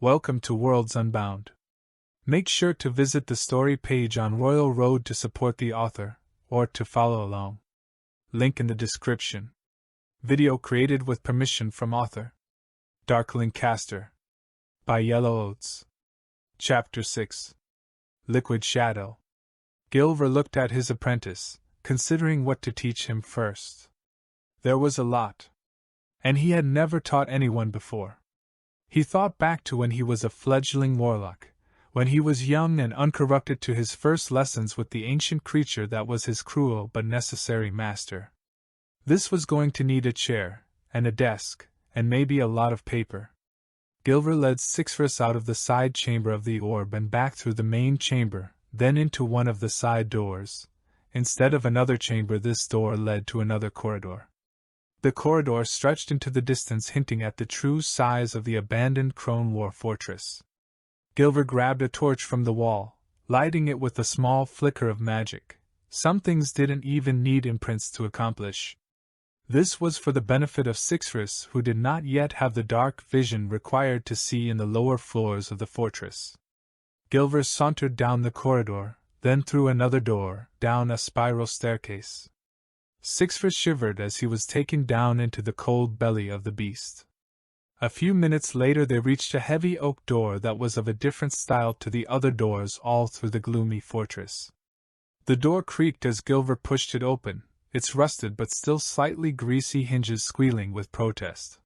Welcome to Worlds Unbound. Make sure to visit the story page on Royal Road to support the author, or to follow along. Link in the description. Video created with permission from author. Darkling Caster. By Yellow Oats. Chapter 6. Liquid Shadow. Gilver looked at his apprentice, considering what to teach him first. There was a lot. And he had never taught anyone before. He thought back to when he was a fledgling warlock, when he was young and uncorrupted, to his first lessons with the ancient creature that was his cruel but necessary master. This was going to need a chair, and a desk, and maybe a lot of paper. Gilver led Cixrus out of the side chamber of the orb and back through the main chamber, then into one of the side doors. Instead of another chamber, this door led to another corridor. The corridor stretched into the distance, hinting at the true size of the abandoned Crone War fortress. Gilver grabbed a torch from the wall, lighting it with a small flicker of magic. Some things didn't even need imprints to accomplish. This was for the benefit of Cixrus, who did not yet have the dark vision required to see in the lower floors of the fortress. Gilver sauntered down the corridor, then through another door, down a spiral staircase. Cixrus shivered as he was taken down into the cold belly of the beast. A few minutes later they reached a heavy oak door that was of a different style to the other doors all through the gloomy fortress. The door creaked as Gilver pushed it open, its rusted but still slightly greasy hinges squealing with protest.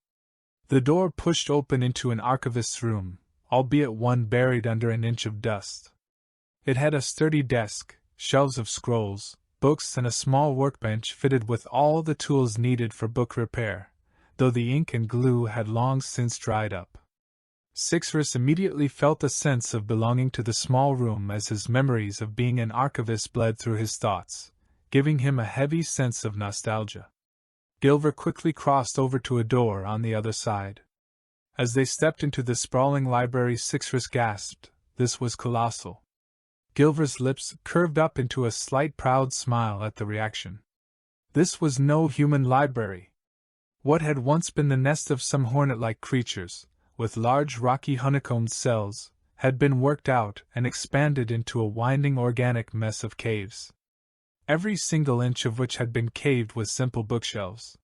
The door pushed open into an archivist's room, albeit one buried under an inch of dust. It had a sturdy desk, shelves of scrolls, books, and a small workbench fitted with all the tools needed for book repair, though the ink and glue had long since dried up. Cixrus immediately felt a sense of belonging to the small room as his memories of being an archivist bled through his thoughts, giving him a heavy sense of nostalgia. Gilver quickly crossed over to a door on the other side. As they stepped into the sprawling library, Cixrus gasped. This was colossal. Gilver's lips curved up into a slight proud smile at the reaction. This was no human library. What had once been the nest of some hornet-like creatures, with large rocky honeycombed cells, had been worked out and expanded into a winding organic mess of caves. Every single inch of which had been caved with simple bookshelves.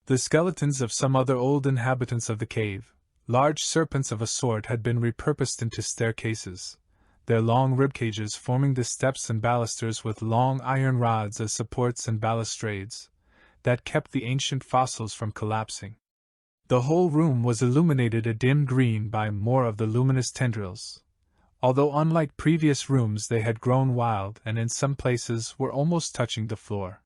The skeletons of some other old inhabitants of the cave, large serpents of a sort, had been repurposed into staircases, their long ribcages forming the steps and balusters with long iron rods as supports and balustrades that kept the ancient fossils from collapsing. The whole room was illuminated a dim green by more of the luminous tendrils, although unlike previous rooms they had grown wild and in some places were almost touching the floor.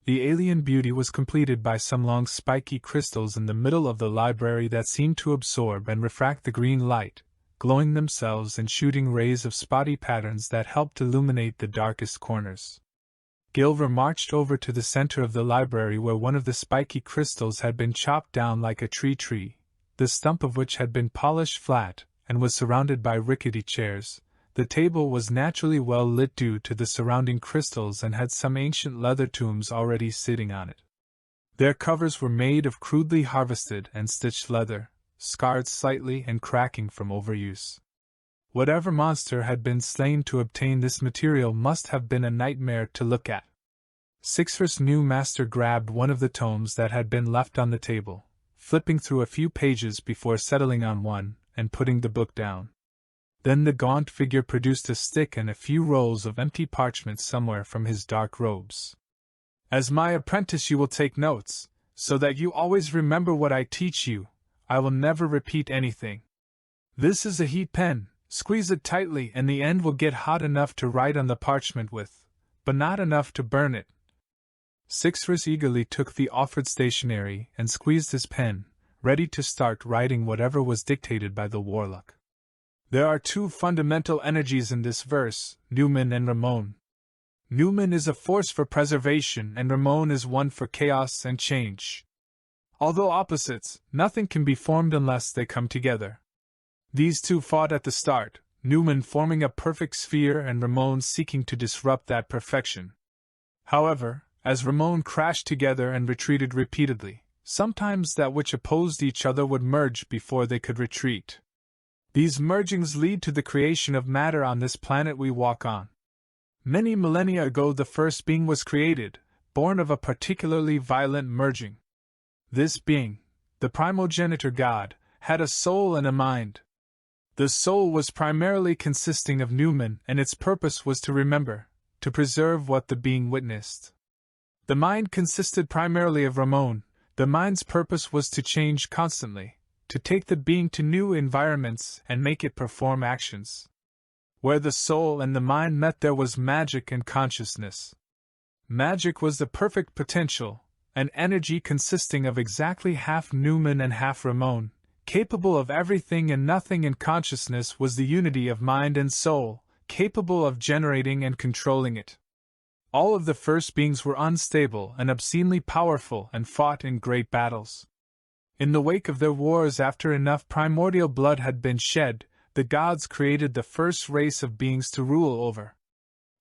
The alien beauty was completed by some long spiky crystals in the middle of the library that seemed to absorb and refract the green light, glowing themselves and shooting rays of spotty patterns that helped illuminate the darkest corners. Gilver marched over to the center of the library where one of the spiky crystals had been chopped down like a tree, the stump of which had been polished flat and was surrounded by rickety chairs. The table was naturally well lit due to the surrounding crystals and had some ancient leather tombs already sitting on it. Their covers were made of crudely harvested and stitched leather, scarred slightly and cracking from overuse. Whatever monster had been slain to obtain this material must have been a nightmare to look at. Cixrus' new master grabbed one of the tomes that had been left on the table, flipping through a few pages before settling on one and putting the book down. Then the gaunt figure produced a stick and a few rolls of empty parchment somewhere from his dark robes. As my apprentice, you will take notes, so that you always remember what I teach you. I will never repeat anything. This is a heat pen. Squeeze it tightly and the end will get hot enough to write on the parchment with, but not enough to burn it. Cixrus eagerly took the offered stationery and squeezed his pen, ready to start writing whatever was dictated by the warlock. There are two fundamental energies in this verse, Numen and Ramon. Numen is a force for preservation and Ramon is one for chaos and change. Although opposites, nothing can be formed unless they come together. These two fought at the start, Numen forming a perfect sphere and Ramon seeking to disrupt that perfection. However, as Ramon crashed together and retreated repeatedly, sometimes that which opposed each other would merge before they could retreat. These mergings lead to the creation of matter on this planet we walk on. Many millennia ago the first being was created, born of a particularly violent merging. This being, the primogenitor god, had a soul and a mind. The soul was primarily consisting of Newman, and its purpose was to remember, to preserve what the being witnessed. The mind consisted primarily of Ramon. The mind's purpose was to change constantly, to take the being to new environments and make it perform actions. Where the soul and the mind met there was magic and consciousness. Magic was the perfect potential, an energy consisting of exactly half Newman and half Ramon, capable of everything and nothing, and consciousness was the unity of mind and soul, capable of generating and controlling it. All of the first beings were unstable and obscenely powerful and fought in great battles. In the wake of their wars, after enough primordial blood had been shed, the gods created the first race of beings to rule over.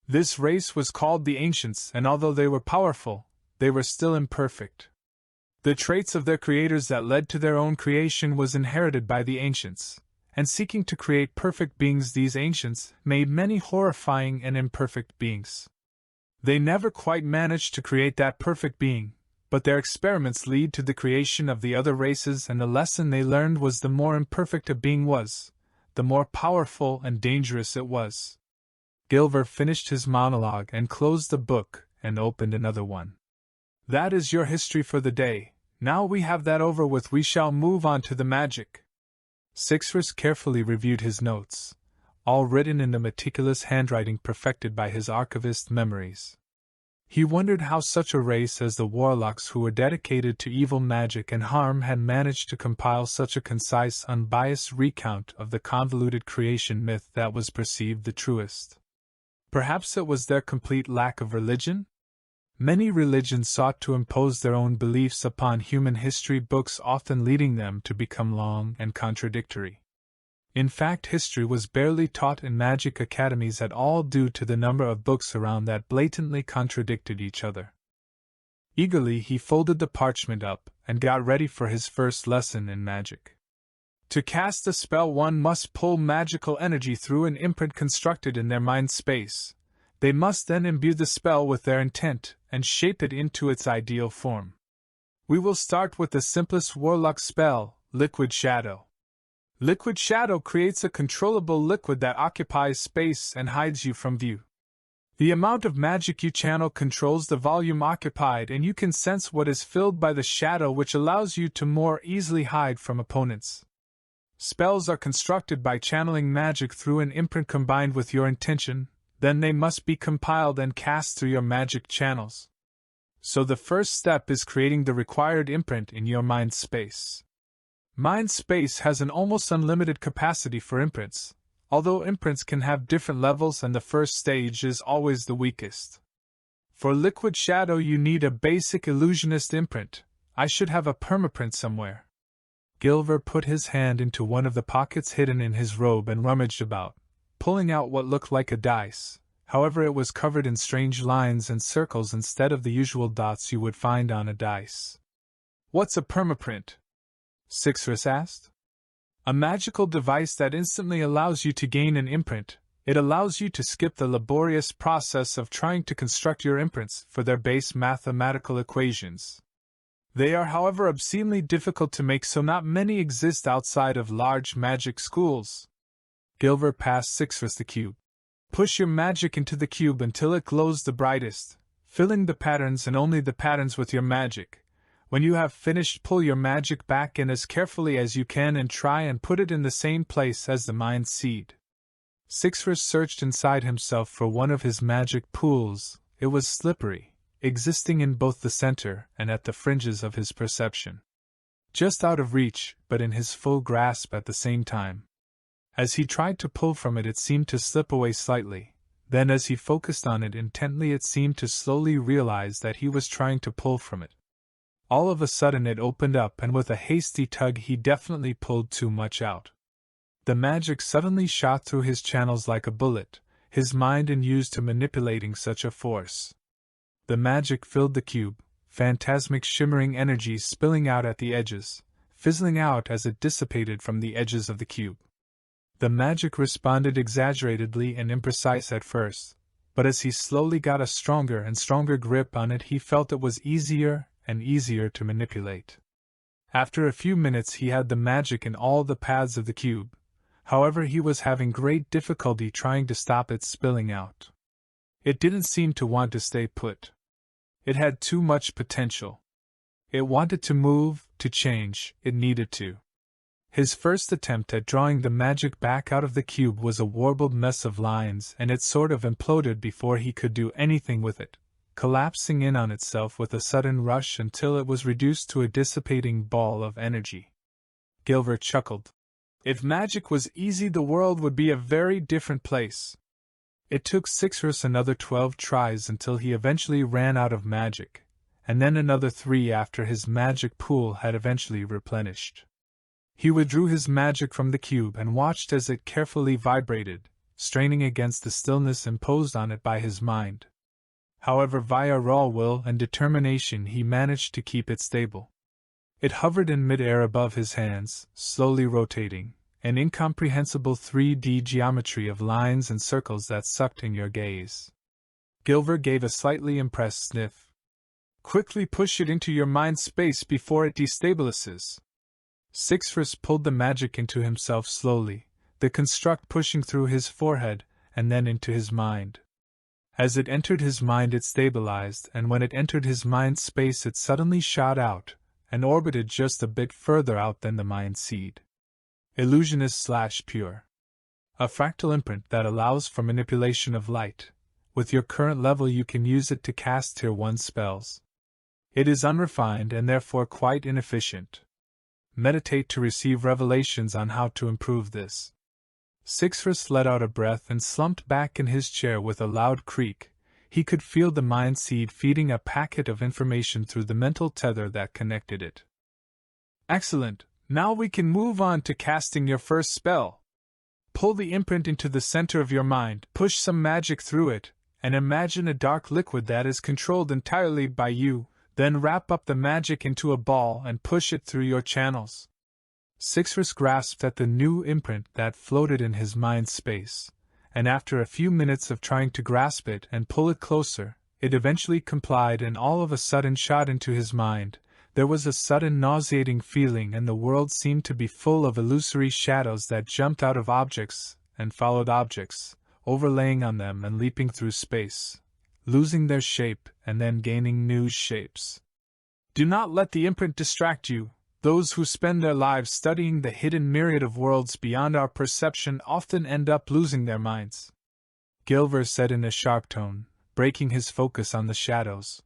This race was called the Ancients, and although they were powerful, they were still imperfect. The traits of their creators that led to their own creation was inherited by the Ancients, and seeking to create perfect beings, these Ancients made many horrifying and imperfect beings. They never quite managed to create that perfect being, but their experiments lead to the creation of the other races, and the lesson they learned was the more imperfect a being was, the more powerful and dangerous it was. Gilver finished his monologue and closed the book and opened another one. That is your history for the day. Now we have that over with, we shall move on to the magic. Cixrus carefully reviewed his notes, all written in the meticulous handwriting perfected by his archivist memories. He wondered how such a race as the warlocks, who were dedicated to evil magic and harm, had managed to compile such a concise, unbiased recount of the convoluted creation myth that was perceived the truest. Perhaps it was their complete lack of religion? Many religions sought to impose their own beliefs upon human history books, often leading them to become long and contradictory. In fact, history was barely taught in magic academies at all due to the number of books around that blatantly contradicted each other. Eagerly he folded the parchment up and got ready for his first lesson in magic. To cast a spell, one must pull magical energy through an imprint constructed in their mind space. They must then imbue the spell with their intent and shape it into its ideal form. We will start with the simplest warlock spell, Liquid Shadow. Liquid Shadow creates a controllable liquid that occupies space and hides you from view. The amount of magic you channel controls the volume occupied, and you can sense what is filled by the shadow, which allows you to more easily hide from opponents. Spells are constructed by channeling magic through an imprint combined with your intention, then they must be compiled and cast through your magic channels. So the first step is creating the required imprint in your mind space. Mind space has an almost unlimited capacity for imprints, although imprints can have different levels and the first stage is always the weakest. For Liquid Shadow you need a basic illusionist imprint. I should have a permaprint somewhere. Gilver put his hand into one of the pockets hidden in his robe and rummaged about, pulling out what looked like a dice. However, it was covered in strange lines and circles instead of the usual dots you would find on a dice. What's a permaprint? Cixrus asked. A magical device that instantly allows you to gain an imprint. It allows you to skip the laborious process of trying to construct your imprints for their base mathematical equations. They are, however, obscenely difficult to make, so not many exist outside of large magic schools. Gilver passed Cixrus the cube. Push your magic into the cube until it glows the brightest, filling the patterns and only the patterns with your magic. When you have finished, pull your magic back in as carefully as you can and try and put it in the same place as the mind seed. Cixrus searched inside himself for one of his magic pools. It was slippery, existing in both the center and at the fringes of his perception. Just out of reach, but in his full grasp at the same time. As he tried to pull from it, it seemed to slip away slightly. Then as he focused on it intently, it seemed to slowly realize that he was trying to pull from it. All of a sudden it opened up, and with a hasty tug he definitely pulled too much out. The magic suddenly shot through his channels like a bullet, his mind unused to manipulating such a force. The magic filled the cube, phantasmic shimmering energies spilling out at the edges, fizzling out as it dissipated from the edges of the cube. The magic responded exaggeratedly and imprecise at first, but as he slowly got a stronger and stronger grip on it, he felt it was easier and easier to manipulate. After a few minutes he had the magic in all the paths of the cube. However, he was having great difficulty trying to stop it spilling out. It didn't seem to want to stay put. It had too much potential. It wanted to move, to change, it needed to. His first attempt at drawing the magic back out of the cube was a warbled mess of lines, and it sort of imploded before he could do anything with it, collapsing in on itself with a sudden rush until it was reduced to a dissipating ball of energy. Gilver chuckled. If magic was easy, the world would be a very different place. It took Cixrus another 12 tries until he eventually ran out of magic, and then another 3 after his magic pool had eventually replenished. He withdrew his magic from the cube and watched as it carefully vibrated, straining against the stillness imposed on it by his mind. However, via raw will and determination he managed to keep it stable. It hovered in mid-air above his hands, slowly rotating, an incomprehensible 3D geometry of lines and circles that sucked in your gaze. Gilver gave a slightly impressed sniff. Quickly push it into your mind space before it destabilizes. Cixrus pulled the magic into himself slowly, the construct pushing through his forehead and then into his mind. As it entered his mind it stabilized, and when it entered his mind space it suddenly shot out, and orbited just a bit further out than the mind seed. Illusionist/pure. A fractal imprint that allows for manipulation of light. With your current level you can use it to cast Tier 1 spells. It is unrefined and therefore quite inefficient. Meditate to receive revelations on how to improve this. Cixrus let out a breath and slumped back in his chair with a loud creak. He could feel the mind seed feeding a packet of information through the mental tether that connected it. Excellent! Now we can move on to casting your first spell. Pull the imprint into the center of your mind, push some magic through it, and imagine a dark liquid that is controlled entirely by you, then wrap up the magic into a ball and push it through your channels. Cixrus grasped at the new imprint that floated in his mind space, and after a few minutes of trying to grasp it and pull it closer, it eventually complied and all of a sudden shot into his mind. There was a sudden nauseating feeling and the world seemed to be full of illusory shadows that jumped out of objects and followed objects, overlaying on them and leaping through space, losing their shape and then gaining new shapes. Do not let the imprint distract you. Those who spend their lives studying the hidden myriad of worlds beyond our perception often end up losing their minds. Gilver said in a sharp tone, breaking his focus on the shadows.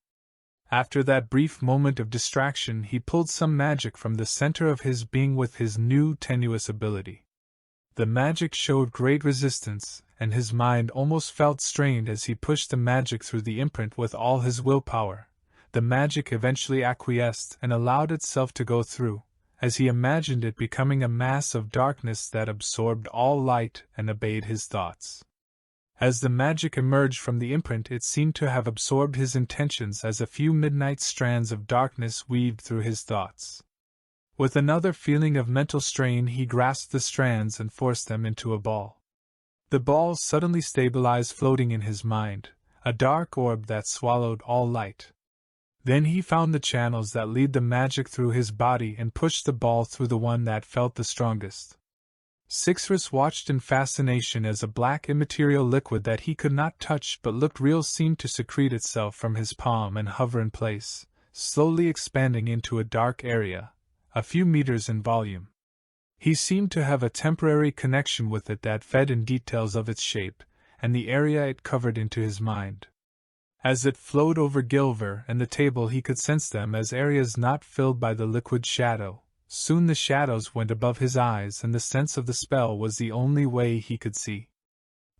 After that brief moment of distraction he pulled some magic from the center of his being with his new tenuous ability. The magic showed great resistance, and his mind almost felt strained as he pushed the magic through the imprint with all his willpower. The magic eventually acquiesced and allowed itself to go through, as he imagined it becoming a mass of darkness that absorbed all light and obeyed his thoughts. As the magic emerged from the imprint it seemed to have absorbed his intentions as a few midnight strands of darkness weaved through his thoughts. With another feeling of mental strain he grasped the strands and forced them into a ball. The ball suddenly stabilized floating in his mind, a dark orb that swallowed all light. Then he found the channels that lead the magic through his body and pushed the ball through the one that felt the strongest. Cixrus watched in fascination as a black immaterial liquid that he could not touch but looked real seemed to secrete itself from his palm and hover in place, slowly expanding into a dark area, a few meters in volume. He seemed to have a temporary connection with it that fed in details of its shape and the area it covered into his mind. As it flowed over Gilver and the table he could sense them as areas not filled by the liquid shadow. Soon the shadows went above his eyes and the sense of the spell was the only way he could see.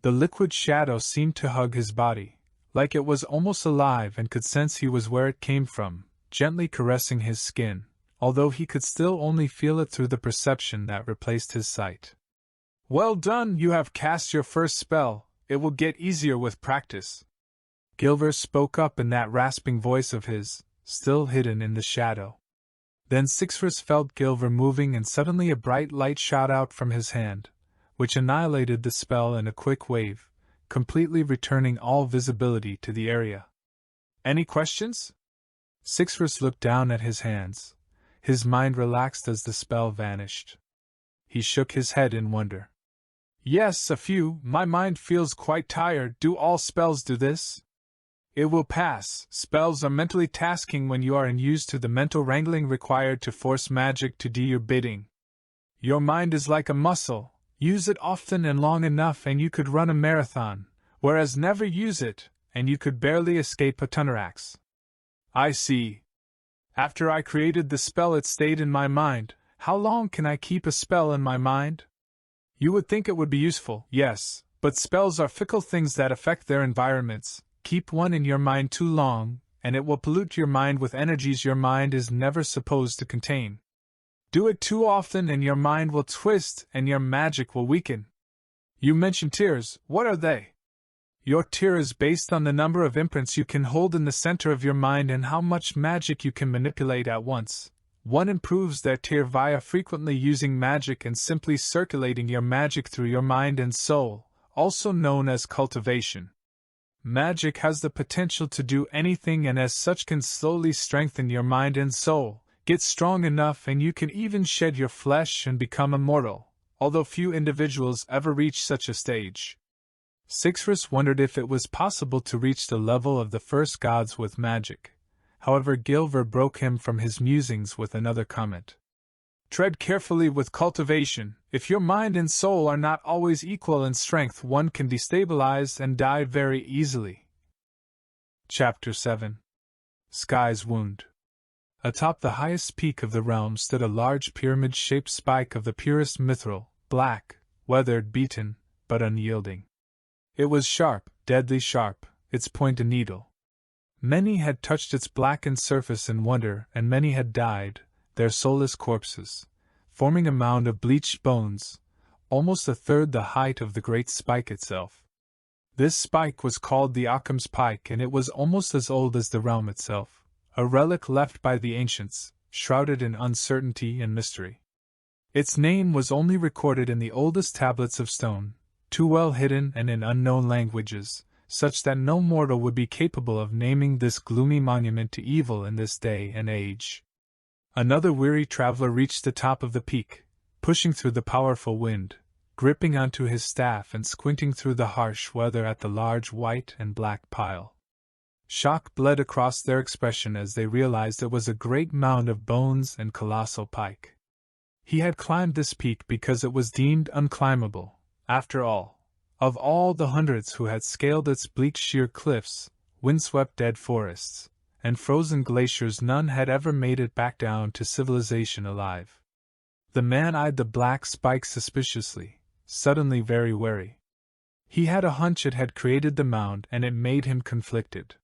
The liquid shadow seemed to hug his body, like it was almost alive and could sense he was where it came from, gently caressing his skin, although he could still only feel it through the perception that replaced his sight. Well done, you have cast your first spell, it will get easier with practice. Gilver spoke up in that rasping voice of his, still hidden in the shadow. Then Cixrus felt Gilver moving and suddenly a bright light shot out from his hand, which annihilated the spell in a quick wave, completely returning all visibility to the area. Any questions? Cixrus looked down at his hands. His mind relaxed as the spell vanished. He shook his head in wonder. Yes, a few. My mind feels quite tired. Do all spells do this? It will pass. Spells are mentally tasking when you are unused to the mental wrangling required to force magic to do your bidding. Your mind is like a muscle. Use it often and long enough and you could run a marathon, whereas never use it, and you could barely escape a tunnerax. I see. After I created the spell it stayed in my mind. How long can I keep a spell in my mind? You would think it would be useful, yes, but spells are fickle things that affect their environments. Keep one in your mind too long, and it will pollute your mind with energies your mind is never supposed to contain. Do it too often and your mind will twist and your magic will weaken. You mentioned tiers. What are they? Your tier is based on the number of imprints you can hold in the center of your mind and how much magic you can manipulate at once. One improves their tier via frequently using magic and simply circulating your magic through your mind and soul, also known as cultivation. Magic has the potential to do anything and as such can slowly strengthen your mind and soul, get strong enough and you can even shed your flesh and become immortal, although few individuals ever reach such a stage. Cixrus wondered if it was possible to reach the level of the first gods with magic. However, Gilver broke him from his musings with another comment. Tread carefully with cultivation. If your mind and soul are not always equal in strength, one can destabilize and die very easily. Chapter 7. Sky's Wound. Atop the highest peak of the realm stood a large pyramid-shaped spike of the purest mithril, black, weathered, beaten, but unyielding. It was sharp, deadly sharp, its point a needle. Many had touched its blackened surface in wonder, and many had died, their soulless corpses, forming a mound of bleached bones, almost a third the height of the great spike itself. This spike was called the Occam's Pike, and it was almost as old as the realm itself, a relic left by the ancients, shrouded in uncertainty and mystery. Its name was only recorded in the oldest tablets of stone, too well hidden and in unknown languages, such that no mortal would be capable of naming this gloomy monument to evil in this day and age. Another weary traveler reached the top of the peak, pushing through the powerful wind, gripping onto his staff and squinting through the harsh weather at the large white and black pile. Shock bled across their expression as they realized it was a great mound of bones and colossal pike. He had climbed this peak because it was deemed unclimbable, after all. Of all the hundreds who had scaled its bleak sheer cliffs, windswept dead forests, and frozen glaciers, none had ever made it back down to civilization alive. The man eyed the black spike suspiciously, suddenly very wary. He had a hunch it had created the mound and it made him conflicted.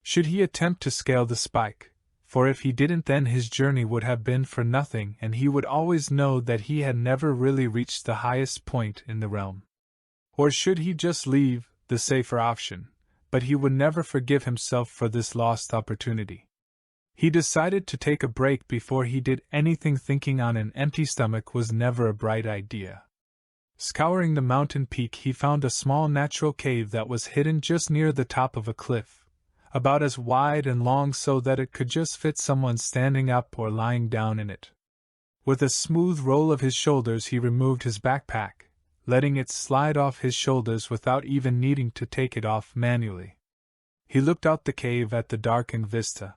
Should he attempt to scale the spike? For if he didn't, then his journey would have been for nothing and he would always know that he had never really reached the highest point in the realm. Or should he just leave, the safer option, but he would never forgive himself for this lost opportunity. He decided to take a break before he did anything. Thinking on an empty stomach was never a bright idea. Scouring the mountain peak, he found a small natural cave that was hidden just near the top of a cliff, about as wide and long so that it could just fit someone standing up or lying down in it. With a smooth roll of his shoulders he removed his backpack, letting it slide off his shoulders without even needing to take it off manually. He looked out the cave at the darkened vista.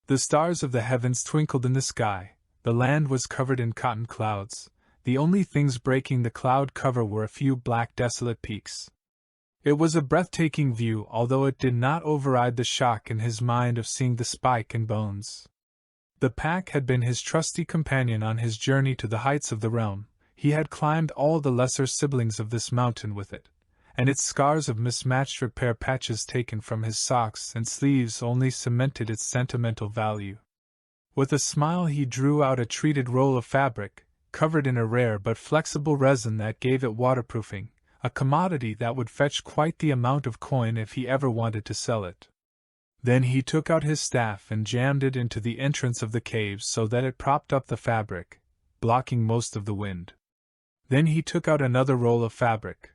The stars of the heavens twinkled in the sky, the land was covered in cotton clouds, the only things breaking the cloud cover were a few black desolate peaks. It was a breathtaking view, although it did not override the shock in his mind of seeing the spike and bones. The pack had been his trusty companion on his journey to the heights of the realm. He had climbed all the lesser siblings of this mountain with it, and its scars of mismatched repair patches taken from his socks and sleeves only cemented its sentimental value. With a smile he drew out a treated roll of fabric, covered in a rare but flexible resin that gave it waterproofing, a commodity that would fetch quite the amount of coin if he ever wanted to sell it. Then he took out his staff and jammed it into the entrance of the cave so that it propped up the fabric, blocking most of the wind. Then he took out another roll of fabric,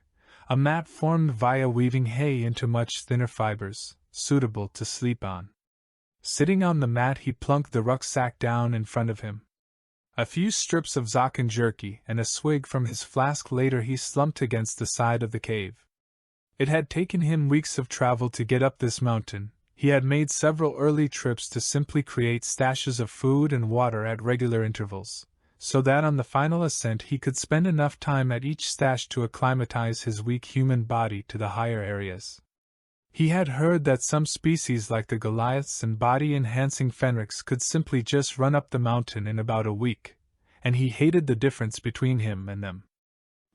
a mat formed via weaving hay into much thinner fibers, suitable to sleep on. Sitting on the mat, he plunked the rucksack down in front of him. A few strips of Zaken jerky and a swig from his flask later, he slumped against the side of the cave. It had taken him weeks of travel to get up this mountain. He had made several early trips to simply create stashes of food and water at regular intervals, so that on the final ascent he could spend enough time at each stash to acclimatize his weak human body to the higher areas. He had heard that some species like the Goliaths and body-enhancing Fenrics could simply just run up the mountain in about a week, and he hated the difference between him and them.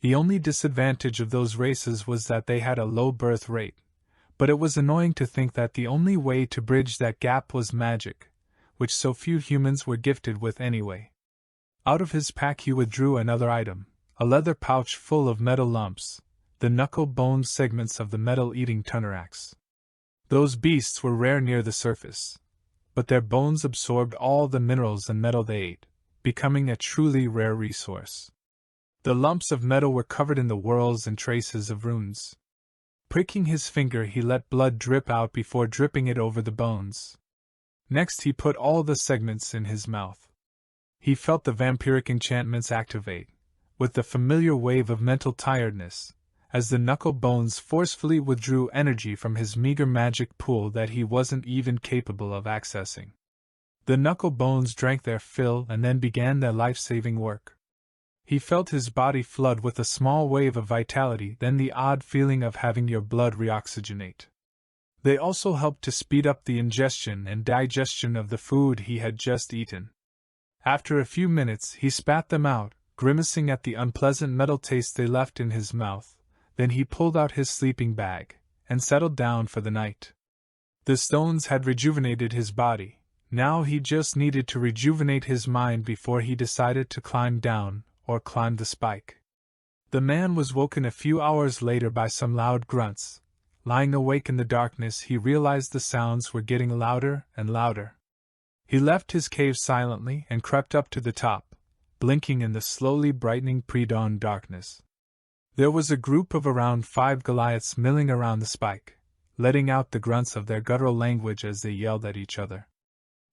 The only disadvantage of those races was that they had a low birth rate, but it was annoying to think that the only way to bridge that gap was magic, which so few humans were gifted with anyway. Out of his pack he withdrew another item, a leather pouch full of metal lumps, the knuckle-bone segments of the metal-eating tunarax. Those beasts were rare near the surface, but their bones absorbed all the minerals and metal they ate, becoming a truly rare resource. The lumps of metal were covered in the whorls and traces of runes. Pricking his finger, he let blood drip out before dripping it over the bones. Next he put all the segments in his mouth. He felt the vampiric enchantments activate, with the familiar wave of mental tiredness, as the knuckle bones forcefully withdrew energy from his meager magic pool that he wasn't even capable of accessing. The knuckle bones drank their fill and then began their life-saving work. He felt his body flood with a small wave of vitality, then the odd feeling of having your blood reoxygenate. They also helped to speed up the ingestion and digestion of the food he had just eaten. After a few minutes, he spat them out, grimacing at the unpleasant metal taste they left in his mouth. Then he pulled out his sleeping bag and settled down for the night. The stones had rejuvenated his body. Now he just needed to rejuvenate his mind before he decided to climb down or climb the spike. The man was woken a few hours later by some loud grunts. Lying awake in the darkness, he realized the sounds were getting louder and louder. He left his cave silently and crept up to the top, blinking in the slowly brightening pre-dawn darkness. There was a group of around 5 Goliaths milling around the spike, letting out the grunts of their guttural language as they yelled at each other.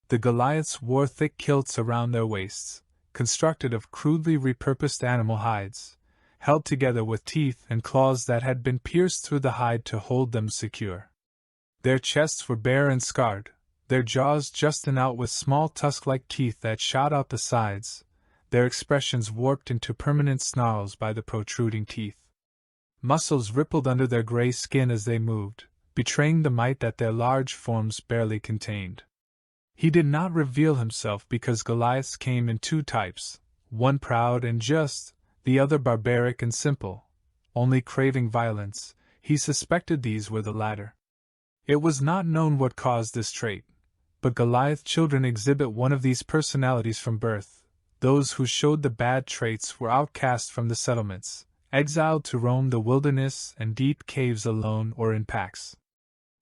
The Goliaths wore thick kilts around their waists, constructed of crudely repurposed animal hides, held together with teeth and claws that had been pierced through the hide to hold them secure. Their chests were bare and scarred, their jaws jutting out with small tusk-like teeth that shot out the sides, their expressions warped into permanent snarls by the protruding teeth. Muscles rippled under their gray skin as they moved, betraying the might that their large forms barely contained. He did not reveal himself because Goliaths came in 2 types, one proud and just, the other barbaric and simple, only craving violence. He suspected these were the latter. It was not known what caused this trait, but Goliath children exhibit one of these personalities from birth. Those who showed the bad traits were outcast from the settlements, exiled to roam the wilderness and deep caves alone or in packs.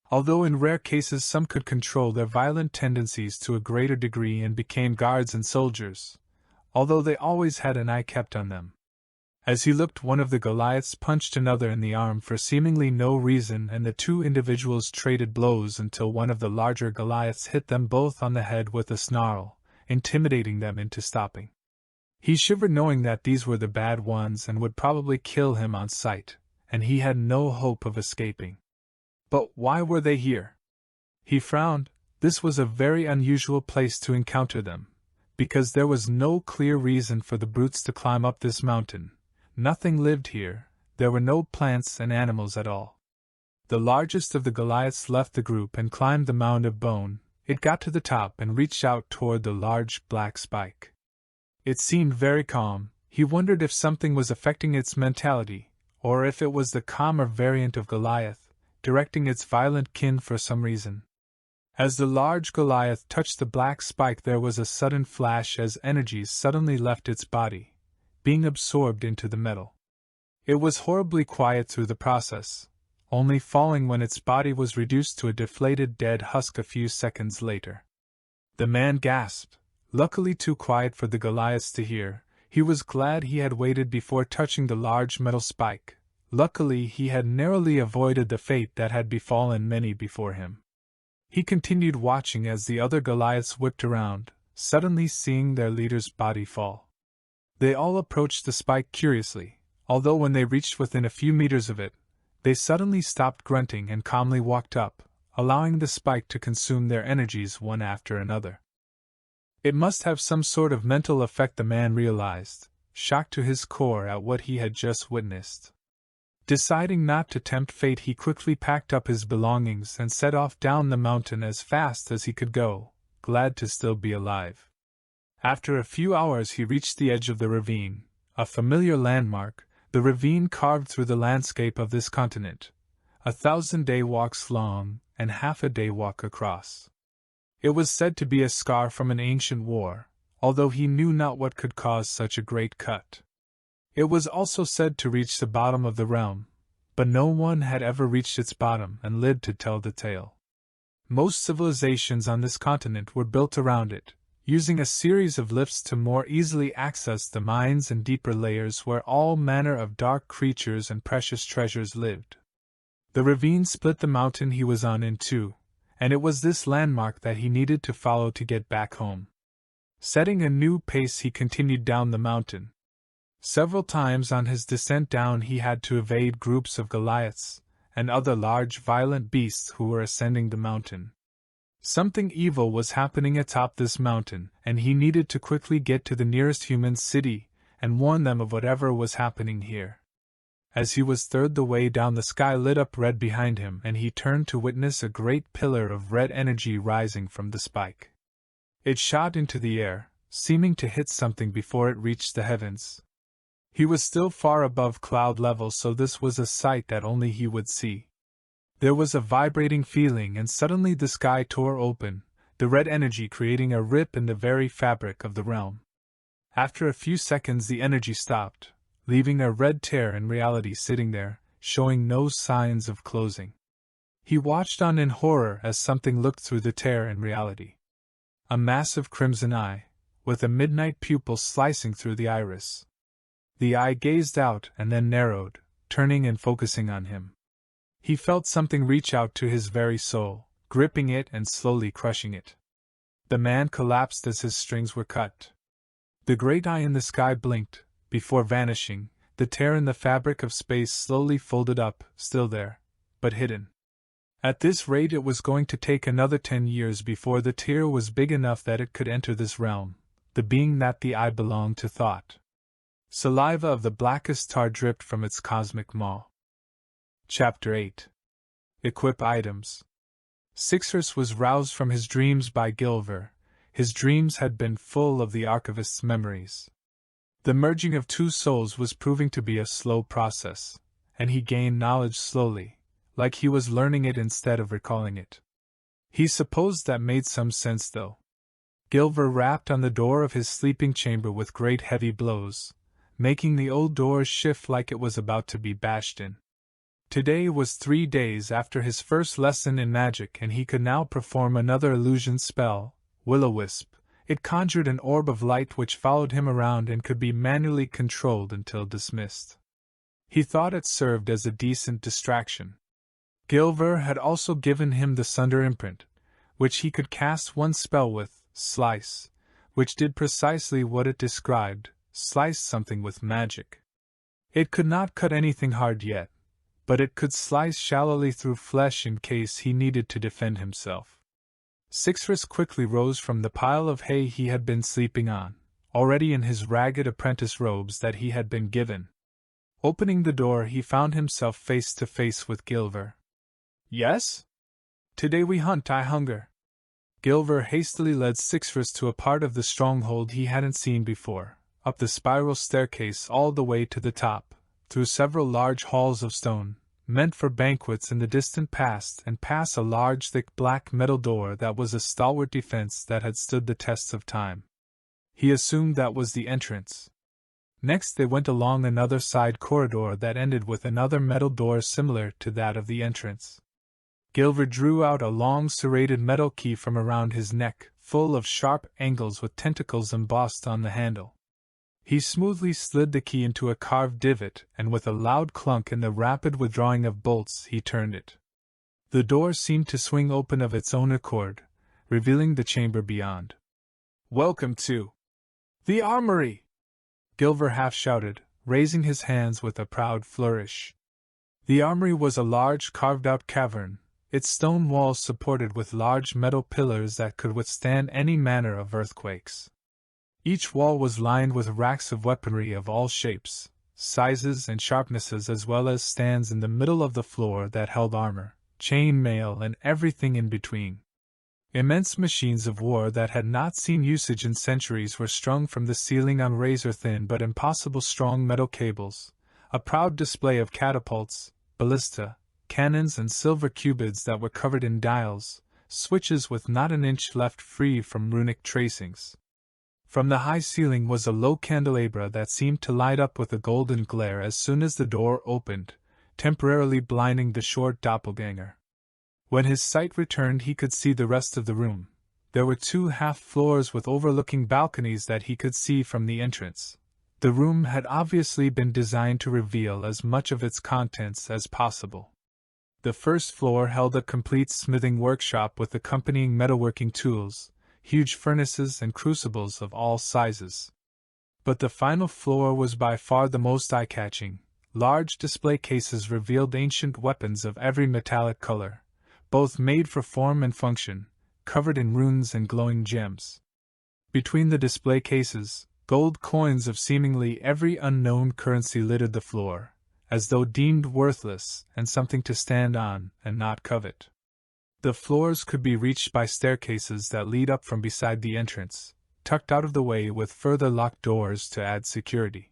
Although in rare cases some could control their violent tendencies to a greater degree and became guards and soldiers, although they always had an eye kept on them. As he looked, one of the Goliaths punched another in the arm for seemingly no reason, and the 2 individuals traded blows until one of the larger Goliaths hit them both on the head with a snarl, intimidating them into stopping. He shivered knowing that these were the bad ones and would probably kill him on sight, and he had no hope of escaping. But why were they here? He frowned. This was a very unusual place to encounter them, because there was no clear reason for the brutes to climb up this mountain. Nothing lived here, there were no plants and animals at all. The largest of the Goliaths left the group and climbed the mound of bone. It got to the top and reached out toward the large black spike. It seemed very calm. He wondered if something was affecting its mentality, or if it was the calmer variant of Goliath, directing its violent kin for some reason. As the large Goliath touched the black spike, there was a sudden flash as energies suddenly left its body, being absorbed into the metal. It was horribly quiet through the process, only falling when its body was reduced to a deflated dead husk a few seconds later. The man gasped, luckily too quiet for the Goliaths to hear. He was glad he had waited before touching the large metal spike. Luckily, he had narrowly avoided the fate that had befallen many before him. He continued watching as the other Goliaths whipped around, suddenly seeing their leader's body fall. They all approached the spike curiously, although when they reached within a few meters of it, they suddenly stopped grunting and calmly walked up, allowing the spike to consume their energies one after another. It must have some sort of mental effect, the man realized, shocked to his core at what he had just witnessed. Deciding not to tempt fate, he quickly packed up his belongings and set off down the mountain as fast as he could go, glad to still be alive. After a few hours he reached the edge of the ravine, a familiar landmark, the ravine carved through the landscape of this continent, 1,000-day walks long and half a day walk across. It was said to be a scar from an ancient war, although he knew not what could cause such a great cut. It was also said to reach the bottom of the realm, but no one had ever reached its bottom and lived to tell the tale. Most civilizations on this continent were built around it, using a series of lifts to more easily access the mines and deeper layers where all manner of dark creatures and precious treasures lived. The ravine split the mountain he was on in two, and it was this landmark that he needed to follow to get back home. Setting a new pace, he continued down the mountain. Several times on his descent down he had to evade groups of Goliaths and other large violent beasts who were ascending the mountain. Something evil was happening atop this mountain, and he needed to quickly get to the nearest human city and warn them of whatever was happening here. As he was third the way down, the sky lit up red behind him, and he turned to witness a great pillar of red energy rising from the spike. It shot into the air, seeming to hit something before it reached the heavens. He was still far above cloud level, so this was a sight that only he would see. There was a vibrating feeling, and suddenly the sky tore open, the red energy creating a rip in the very fabric of the realm. After a few seconds the energy stopped, leaving a red tear in reality sitting there, showing no signs of closing. He watched on in horror as something looked through the tear in reality. A massive crimson eye, with a midnight pupil slicing through the iris. The eye gazed out and then narrowed, turning and focusing on him. He felt something reach out to his very soul, gripping it and slowly crushing it. The man collapsed as his strings were cut. The great eye in the sky blinked, before vanishing. The tear in the fabric of space slowly folded up, still there, but hidden. At this rate it was going to take another 10 years before the tear was big enough that it could enter this realm, the being that the eye belonged to thought. Saliva of the blackest tar dripped from its cosmic maw. Chapter 8. Equip Items. Cixrus was roused from his dreams by Gilver. His dreams had been full of the archivist's memories. The merging of two souls was proving to be a slow process, and he gained knowledge slowly, like he was learning it instead of recalling it. He supposed that made some sense though. Gilver rapped on the door of his sleeping chamber with great heavy blows, making the old doors shift like it was about to be bashed in. Today was 3 days after his first lesson in magic, and he could now perform another illusion spell, Will-o-wisp. It conjured an orb of light which followed him around and could be manually controlled until dismissed. He thought it served as a decent distraction. Gilver had also given him the Sunder imprint, which he could cast one spell with, Slice, which did precisely what it described, slice something with magic. It could not cut anything hard yet, but it could slice shallowly through flesh in case he needed to defend himself. Cixrus quickly rose from the pile of hay he had been sleeping on, already in his ragged apprentice robes that he had been given. Opening the door, he found himself face to face with Gilver. "Yes? Today we hunt, I hunger." Gilver hastily led Cixrus to a part of the stronghold he hadn't seen before, up the spiral staircase all the way to the top, through several large halls of stone, meant for banquets in the distant past, and past a large thick black metal door that was a stalwart defense that had stood the tests of time. He assumed that was the entrance. Next they went along another side corridor that ended with another metal door similar to that of the entrance. Gilver drew out a long serrated metal key from around his neck, full of sharp angles with tentacles embossed on the handle. He smoothly slid the key into a carved divot, and with a loud clunk and the rapid withdrawing of bolts, he turned it. The door seemed to swing open of its own accord, revealing the chamber beyond. "Welcome to the armory!" Gilver half shouted, raising his hands with a proud flourish. The armory was a large carved-out cavern, its stone walls supported with large metal pillars that could withstand any manner of earthquakes. Each wall was lined with racks of weaponry of all shapes, sizes, and sharpnesses, as well as stands in the middle of the floor that held armor, chain mail, and everything in between. Immense machines of war that had not seen usage in centuries were strung from the ceiling on razor-thin but impossible strong metal cables, a proud display of catapults, ballista, cannons, and silver cupids that were covered in dials, switches with not an inch left free from runic tracings. From the high ceiling was a low candelabra that seemed to light up with a golden glare as soon as the door opened, temporarily blinding the short Doppelganger. When his sight returned, he could see the rest of the room. There were 2 half-floors with overlooking balconies that he could see from the entrance. The room had obviously been designed to reveal as much of its contents as possible. The first floor held a complete smithing workshop with accompanying metalworking tools, huge furnaces, and crucibles of all sizes. But the final floor was by far the most eye-catching. Large display cases revealed ancient weapons of every metallic color, both made for form and function, covered in runes and glowing gems. Between the display cases, gold coins of seemingly every unknown currency littered the floor, as though deemed worthless and something to stand on and not covet. The floors could be reached by staircases that lead up from beside the entrance, tucked out of the way with further locked doors to add security.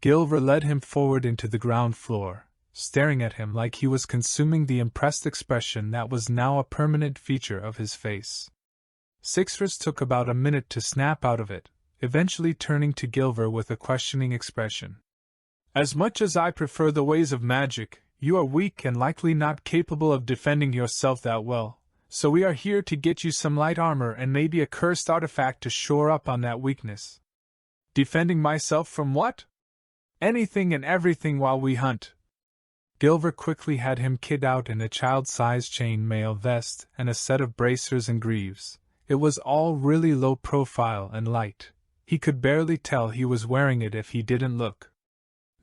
Gilver led him forward into the ground floor, staring at him like he was consuming the impressed expression that was now a permanent feature of his face. Cixrus took about a minute to snap out of it, eventually turning to Gilver with a questioning expression. "As much as I prefer the ways of magic, you are weak and likely not capable of defending yourself that well, so we are here to get you some light armor and maybe a cursed artifact to shore up on that weakness." "Defending myself from what?" "Anything and everything while we hunt." Gilver quickly had him kit out in a child-sized chain mail vest and a set of bracers and greaves. It was all really low profile and light. He could barely tell he was wearing it if he didn't look.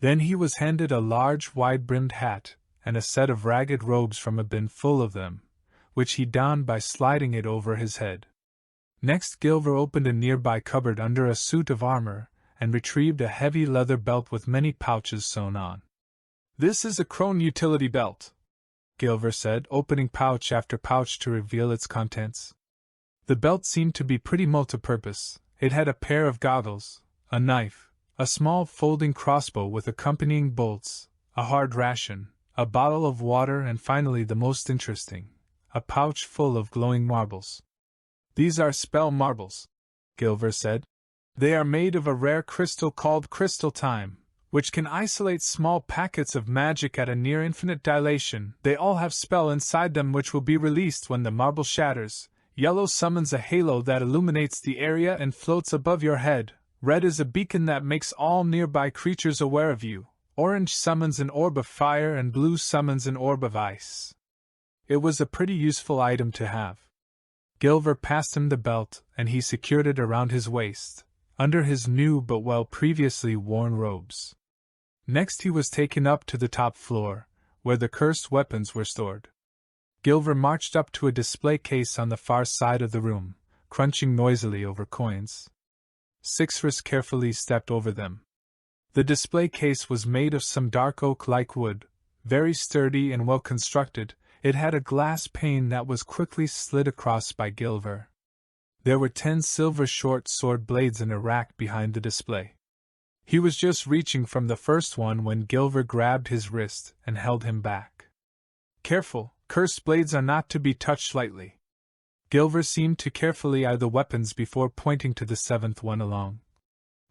Then he was handed a large wide-brimmed hat, and a set of ragged robes from a bin full of them, which he donned by sliding it over his head. Next Gilver opened a nearby cupboard under a suit of armor, and retrieved a heavy leather belt with many pouches sewn on. "This is a crone utility belt," Gilver said, opening pouch after pouch to reveal its contents. The belt seemed to be pretty multipurpose. It had a pair of goggles, a knife, a small folding crossbow with accompanying bolts, a hard ration, a bottle of water, and finally the most interesting, a pouch full of glowing marbles. "These are spell marbles," Gilver said. "They are made of a rare crystal called crystal time, which can isolate small packets of magic at a near infinite dilation. They all have spell inside them which will be released when the marble shatters. Yellow summons a halo that illuminates the area and floats above your head. Red is a beacon that makes all nearby creatures aware of you. Orange summons an orb of fire and blue summons an orb of ice." It was a pretty useful item to have. Gilver passed him the belt, and he secured it around his waist, under his new but well previously worn robes. Next he was taken up to the top floor, where the cursed weapons were stored. Gilver marched up to a display case on the far side of the room, crunching noisily over coins. Cixrus carefully stepped over them. The display case was made of some dark oak-like wood, very sturdy and well constructed. It had a glass pane that was quickly slid across by Gilver. There were 10 silver short sword blades in a rack behind the display. He was just reaching from the first one when Gilver grabbed his wrist and held him back. "Careful, cursed blades are not to be touched lightly." Gilver seemed to carefully eye the weapons before pointing to the 7th one along.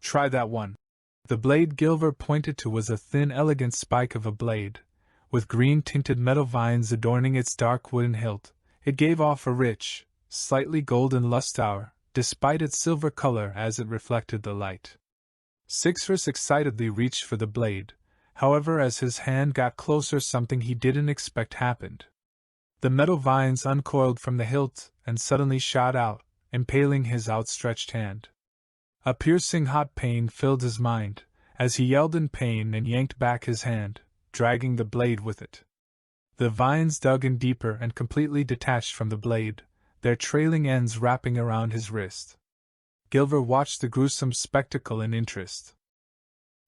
"Try that one." The blade Gilver pointed to was a thin, elegant spike of a blade, with green-tinted metal vines adorning its dark wooden hilt. It gave off a rich, slightly golden luster, despite its silver color as it reflected the light. Cixrus excitedly reached for the blade, however as his hand got closer something he didn't expect happened. The metal vines uncoiled from the hilt and suddenly shot out, impaling his outstretched hand. A piercing hot pain filled his mind, as he yelled in pain and yanked back his hand, dragging the blade with it. The vines dug in deeper and completely detached from the blade, their trailing ends wrapping around his wrist. Gilver watched the gruesome spectacle in interest.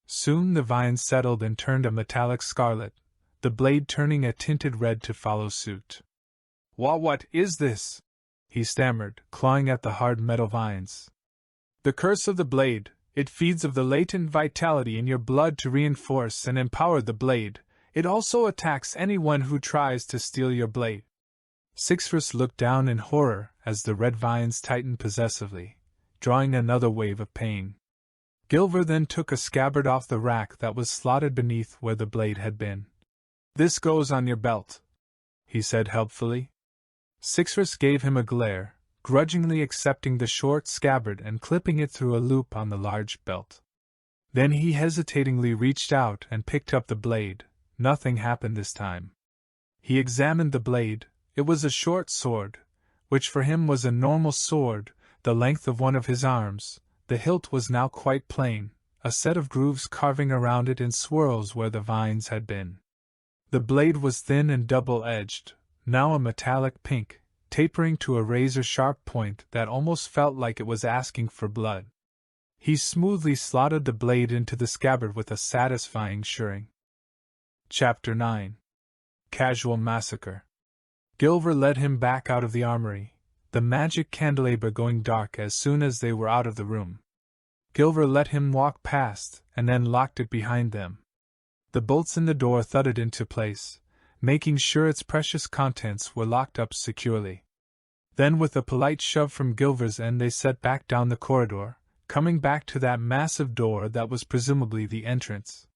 Soon the vines settled and turned a metallic scarlet, the blade turning a tinted red to follow suit. What is this?" he stammered, clawing at the hard metal vines. "The curse of the blade. It feeds of the latent vitality in your blood to reinforce and empower the blade. It also attacks anyone who tries to steal your blade." Cixrus looked down in horror as the red vines tightened possessively, drawing another wave of pain. Gilver then took a scabbard off the rack that was slotted beneath where the blade had been. "This goes on your belt," he said helpfully. Cixrus gave him a glare, grudgingly accepting the short scabbard and clipping it through a loop on the large belt. Then he hesitatingly reached out and picked up the blade. Nothing happened this time. He examined the blade. It was a short sword, which for him was a normal sword, the length of one of his arms. The hilt was now quite plain, a set of grooves carving around it in swirls where the vines had been. The blade was thin and double-edged, now a metallic pink, tapering to a razor-sharp point that almost felt like it was asking for blood. He smoothly slotted the blade into the scabbard with a satisfying shirring. Chapter 9. Casual Massacre. Gilver led him back out of the armory, the magic candelabra going dark as soon as they were out of the room. Gilver let him walk past, and then locked it behind them. The bolts in the door thudded into place, making sure its precious contents were locked up securely. Then with a polite shove from Gilver's end they set back down the corridor, coming back to that massive door that was presumably the entrance.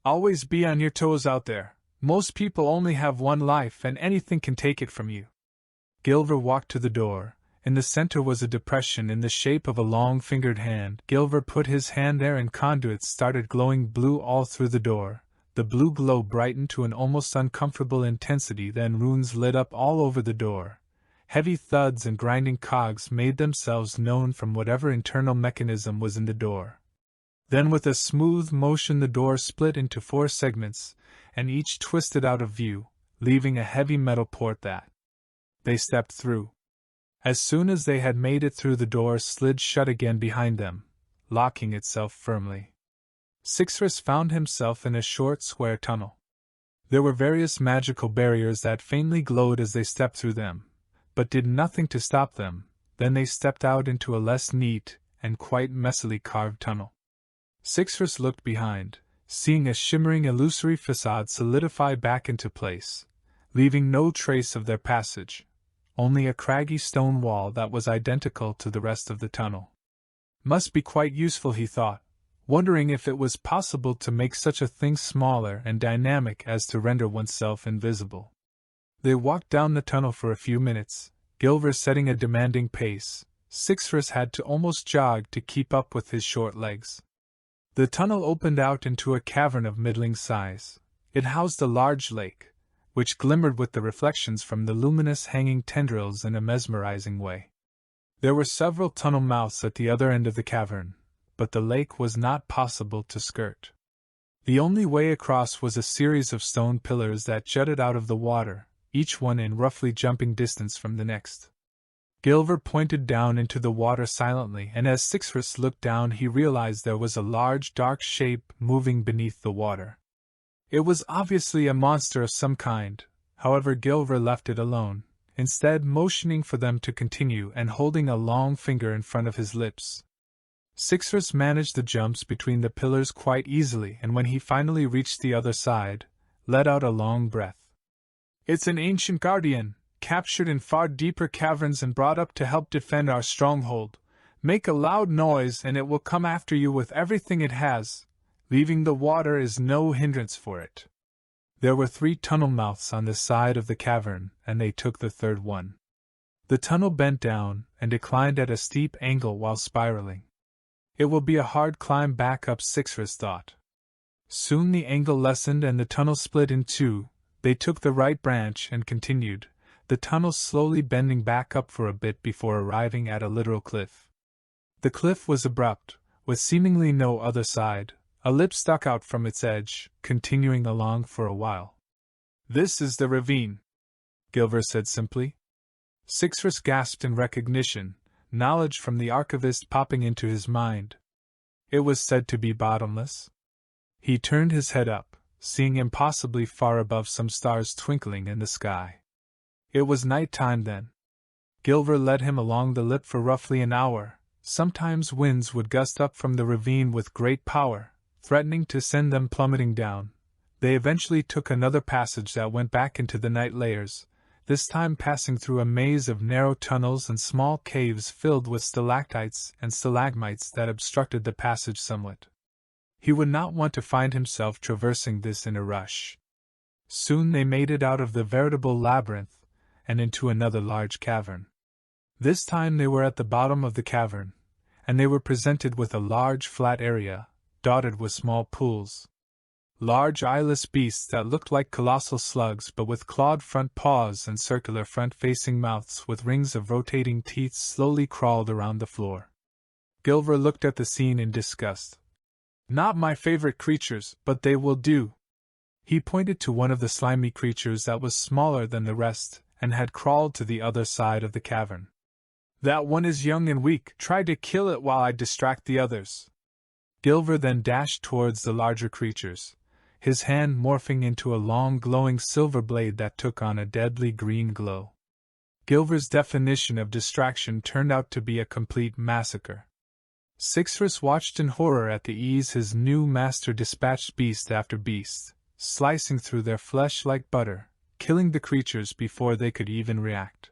"Always be on your toes out there. Most people only have one life and anything can take it from you." Gilver walked to the door. In the center was a depression in the shape of a long-fingered hand. Gilver put his hand there and conduits started glowing blue all through the door. The blue glow brightened to an almost uncomfortable intensity, then runes lit up all over the door. Heavy thuds and grinding cogs made themselves known from whatever internal mechanism was in the door. Then with a smooth motion the door split into 4 segments, and each twisted out of view, leaving a heavy metal port that they stepped through. As soon as they had made it through, the door slid shut again behind them, locking itself firmly. Cixrus found himself in a short square tunnel. There were various magical barriers that faintly glowed as they stepped through them, but did nothing to stop them. Then they stepped out into a less neat and quite messily carved tunnel. Cixrus looked behind, seeing a shimmering illusory facade solidify back into place, leaving no trace of their passage. Only a craggy stone wall that was identical to the rest of the tunnel. Must be quite useful, he thought, wondering if it was possible to make such a thing smaller and dynamic as to render oneself invisible. They walked down the tunnel for a few minutes, Gilver setting a demanding pace. Cixrus had to almost jog to keep up with his short legs. The tunnel opened out into a cavern of middling size. It housed a large lake, which glimmered with the reflections from the luminous hanging tendrils in a mesmerizing way. There were several tunnel mouths at the other end of the cavern, but the lake was not possible to skirt. The only way across was a series of stone pillars that jutted out of the water, each one in roughly jumping distance from the next. Gilver pointed down into the water silently, and as Cixrus looked down he realized there was a large dark shape moving beneath the water. It was obviously a monster of some kind, however Gilver left it alone, instead motioning for them to continue and holding a long finger in front of his lips. Cixrus managed the jumps between the pillars quite easily, and when he finally reached the other side, let out a long breath. "It's an ancient guardian, captured in far deeper caverns and brought up to help defend our stronghold. Make a loud noise and it will come after you with everything it has. Leaving the water is no hindrance for it." There were 3 tunnel mouths on the side of the cavern, and they took the third one. The tunnel bent down and declined at a steep angle while spiraling. It will be a hard climb back up, Cixrus thought. Soon the angle lessened and the tunnel split in two. They took the right branch and continued, the tunnel slowly bending back up for a bit before arriving at a literal cliff. The cliff was abrupt, with seemingly no other side. A lip stuck out from its edge, continuing along for a while. "This is the ravine," Gilver said simply. Cixrus gasped in recognition, knowledge from the archivist popping into his mind. It was said to be bottomless. He turned his head up, seeing impossibly far above some stars twinkling in the sky. It was night time then. Gilver led him along the lip for roughly an hour. Sometimes winds would gust up from the ravine with great power, threatening to send them plummeting down. They eventually took another passage that went back into the night layers, this time passing through a maze of narrow tunnels and small caves filled with stalactites and stalagmites that obstructed the passage somewhat. He would not want to find himself traversing this in a rush. Soon they made it out of the veritable labyrinth and into another large cavern. This time they were at the bottom of the cavern, and they were presented with a large flat area, dotted with small pools. Large eyeless beasts that looked like colossal slugs but with clawed front paws and circular front-facing mouths with rings of rotating teeth slowly crawled around the floor. Gilver looked at the scene in disgust. "Not my favorite creatures, but they will do." He pointed to one of the slimy creatures that was smaller than the rest and had crawled to the other side of the cavern. "That one is young and weak. Try to kill it while I distract the others." Gilver then dashed towards the larger creatures, his hand morphing into a long glowing silver blade that took on a deadly green glow. Gilver's definition of distraction turned out to be a complete massacre. Cixrus watched in horror at the ease his new master dispatched beast after beast, slicing through their flesh like butter, killing the creatures before they could even react.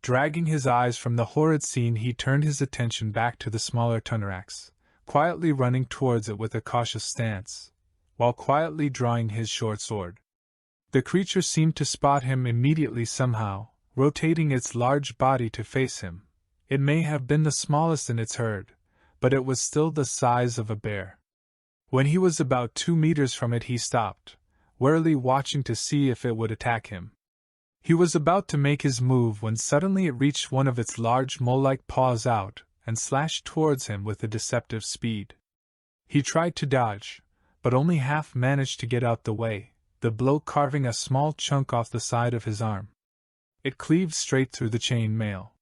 Dragging his eyes from the horrid scene, he turned his attention back to the smaller Tunnerax, quietly running towards it with a cautious stance, while quietly drawing his short sword. The creature seemed to spot him immediately somehow, rotating its large body to face him. It may have been the smallest in its herd, but it was still the size of a bear. When he was about 2 meters from it, he stopped, warily watching to see if it would attack him. He was about to make his move when suddenly it reached one of its large mole-like paws out and slashed towards him with a deceptive speed. He tried to dodge, but only half managed to get out the way, the blow carving a small chunk off the side of his arm. It cleaved straight through the chain mail.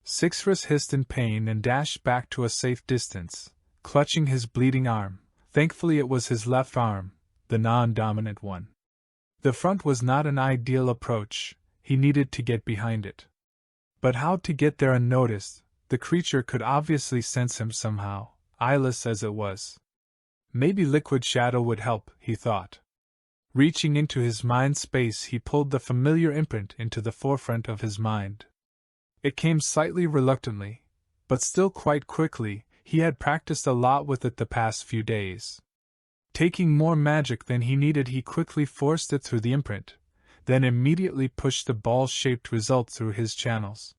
Cixrus hissed in pain and dashed back to a safe distance, clutching his bleeding arm. Thankfully it was his left arm, the non-dominant one. The front was not an ideal approach, he needed to get behind it. But how to get there unnoticed? The creature could obviously sense him somehow, eyeless as it was. Maybe liquid shadow would help, he thought. Reaching into his mind space, he pulled the familiar imprint into the forefront of his mind. It came slightly reluctantly, but still quite quickly. He had practiced a lot with it the past few days. Taking more magic than he needed, he quickly forced it through the imprint, then immediately pushed the ball-shaped result through his channels.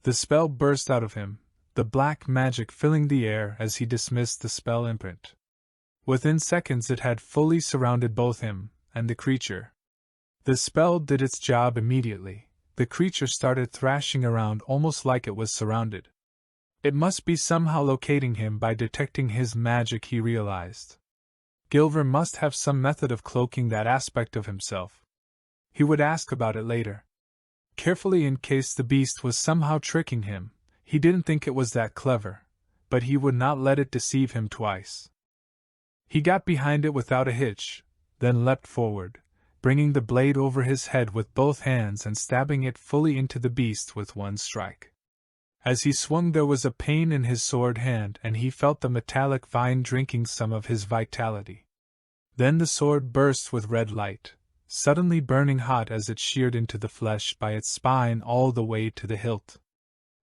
The spell burst out of him, the black magic filling the air as he dismissed the spell imprint. Within seconds it had fully surrounded both him and the creature. The spell did its job immediately. The creature started thrashing around almost like it was surrounded. It must be somehow locating him by detecting his magic, he realized. Gilver must have some method of cloaking that aspect of himself. He would ask about it later. Carefully, in case the beast was somehow tricking him. He didn't think it was that clever, but he would not let it deceive him twice. He got behind it without a hitch, then leapt forward, bringing the blade over his head with both hands and stabbing it fully into the beast with one strike. As he swung, there was a pain in his sword hand, and he felt the metallic vine drinking some of his vitality. Then the sword burst with red light, suddenly burning hot as it sheared into the flesh by its spine all the way to the hilt.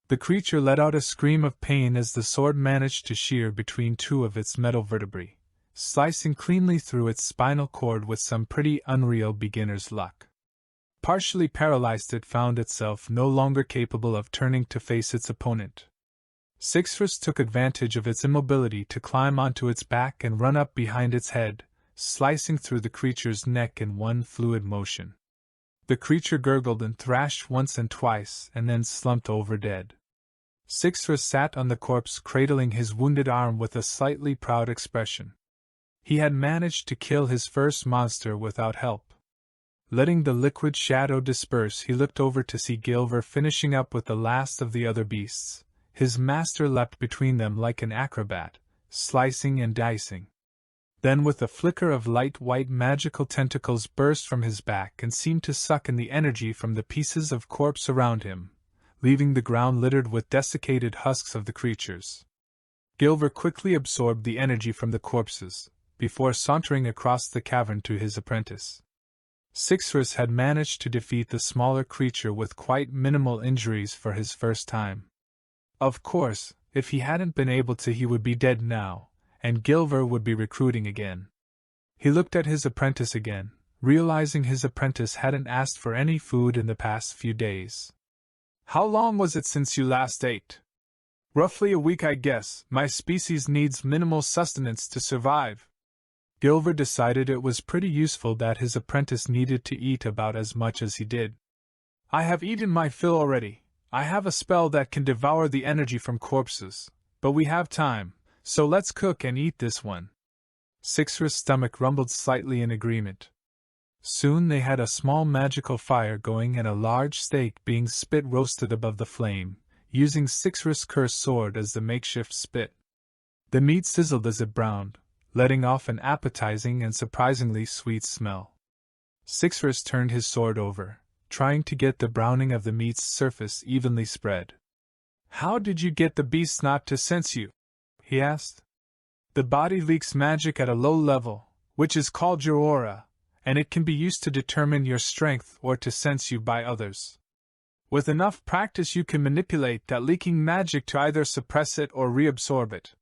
The creature let out a scream of pain as the sword managed to shear between two of its metal vertebrae, slicing cleanly through its spinal cord with some pretty unreal beginner's luck. Partially paralyzed, it found itself no longer capable of turning to face its opponent. Cixrus took advantage of its immobility to climb onto its back and run up behind its head, slicing through the creature's neck in one fluid motion. The creature gurgled and thrashed once and twice and then slumped over dead. Cixrus sat on the corpse cradling his wounded arm with a slightly proud expression. He had managed to kill his first monster without help. Letting the liquid shadow disperse, he looked over to see Gilver finishing up with the last of the other beasts. His master leapt between them like an acrobat, slicing and dicing. Then with a flicker of light white magical tentacles burst from his back and seemed to suck in the energy from the pieces of corpse around him, leaving the ground littered with desiccated husks of the creatures. Gilver quickly absorbed the energy from the corpses, before sauntering across the cavern to his apprentice. Cixrus had managed to defeat the smaller creature with quite minimal injuries for his first time. Of course, if he hadn't been able to, he would be dead now, and Gilver would be recruiting again. He looked at his apprentice again, realizing his apprentice hadn't asked for any food in the past few days. "How long was it since you last ate?" "Roughly a week, I guess. My species needs minimal sustenance to survive." Gilver decided it was pretty useful that his apprentice needed to eat about as much as he did. "I have eaten my fill already. I have a spell that can devour the energy from corpses, but we have time, so let's cook and eat this one." Cixrus' stomach rumbled slightly in agreement. Soon they had a small magical fire going and a large steak being spit roasted above the flame, using Cixrus' cursed sword as the makeshift spit. The meat sizzled as it browned, letting off an appetizing and surprisingly sweet smell. Cixrus turned his sword over, trying to get the browning of the meat's surface evenly spread. "How did you get the beast not to sense you?" he asked. "The body leaks magic at a low level, which is called your aura, and it can be used to determine your strength or to sense you by others. With enough practice you can manipulate that leaking magic to either suppress it or reabsorb it.